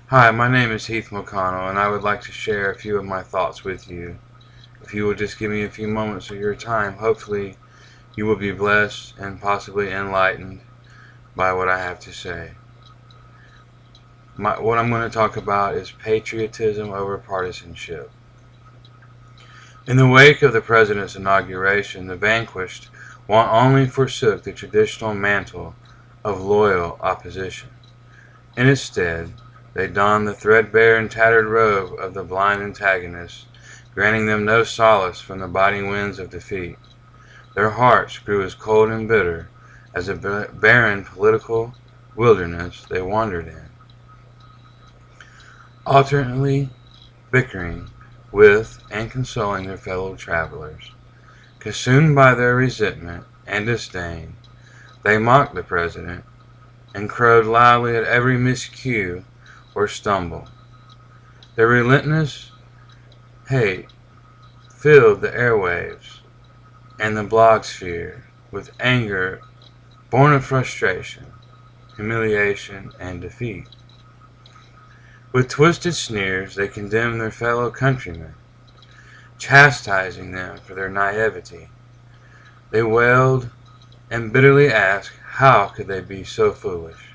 Hi, my name is Heath McConnell, and I would like to share a few of my thoughts with you. If you will just give me a few moments of your time, hopefully you will be blessed and possibly enlightened by what I have to say. What I'm going to talk about is patriotism over partisanship. In the wake of the president's inauguration, the vanquished only forsook the traditional mantle of loyal opposition. In its stead, they donned the threadbare and tattered robe of the blind antagonist, granting them no solace from the biting winds of defeat. Their hearts grew as cold and bitter as the barren political wilderness they wandered in, alternately bickering with and consoling their fellow travelers. Consumed by their resentment and disdain, they mocked the president and crowed loudly at every miscue or stumble. Their relentless hate filled the airwaves and the blogosphere with anger born of frustration, humiliation, and defeat. With twisted sneers, they condemned their fellow countrymen, chastising them for their naivety. They wailed and bitterly asked how could they be so foolish?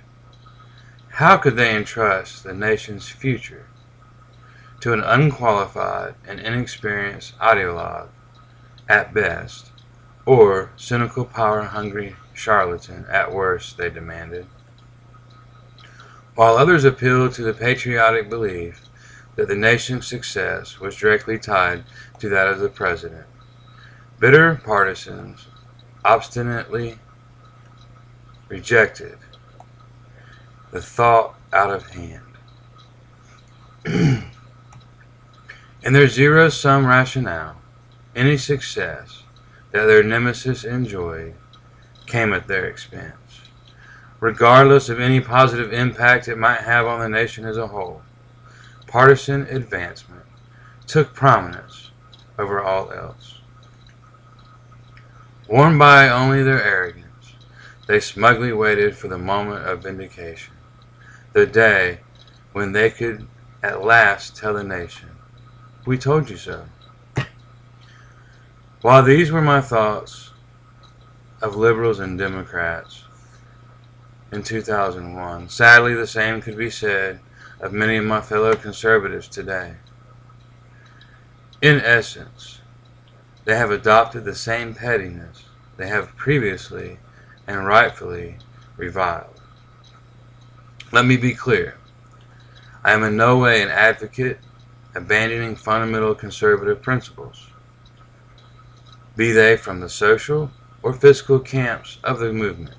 How could they entrust the nation's future to an unqualified and inexperienced ideologue at best, or cynical power-hungry charlatan at worst, they demanded. While others appealed to the patriotic belief that the nation's success was directly tied to that of the president, bitter partisans obstinately rejected the thought out of hand. In their zero-sum rationale, any success that their nemesis enjoyed came at their expense, regardless of any positive impact it might have on the nation as a whole. Partisan advancement took prominence over all else. Warned by only their arrogance, they smugly waited for the moment of vindication, the day when they could at last tell the nation, "We told you so." While these were my thoughts of liberals and Democrats in 2001, sadly the same could be said of many of my fellow conservatives today. In essence, they have adopted the same pettiness they have previously and rightfully reviled. Let me be clear. I am in no way an advocate abandoning fundamental conservative principles, be they from the social or fiscal camps of the movement.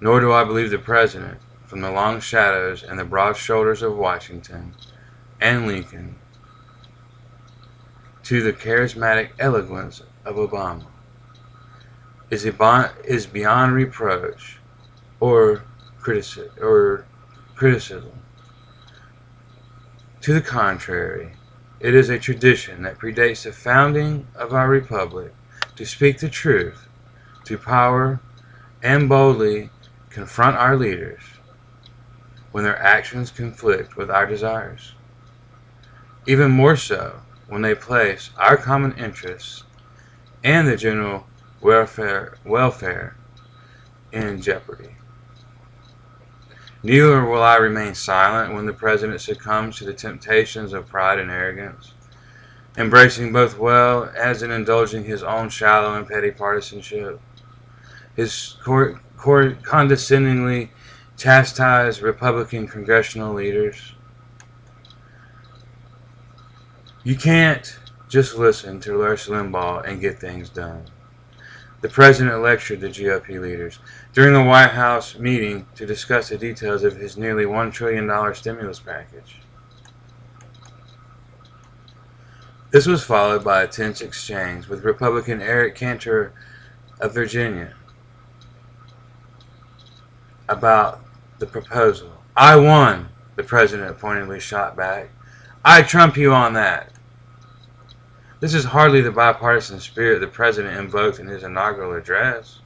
Nor do I believe the president, from the long shadows and the broad shoulders of Washington and Lincoln to the charismatic eloquence of Obama, is beyond reproach or criticism. To the contrary, it is a tradition that predates the founding of our republic to speak the truth to power and boldly confront our leaders when their actions conflict with our desires. Even more so when they place our common interests and the general welfare in jeopardy. Neither will I remain silent when the president succumbs to the temptations of pride and arrogance, embracing both well as in indulging his own shallow and petty partisanship. His condescendingly chastised Republican congressional leaders. You can't just listen to Rush Limbaugh and get things done. The president lectured the GOP leaders during a White House meeting to discuss the details of his nearly $1 trillion stimulus package. This was followed by a tense exchange with Republican Eric Cantor of Virginia about the proposal. "I won," the president pointedly shot back. "I trump you on that." This is hardly the bipartisan spirit the president invoked in his inaugural address.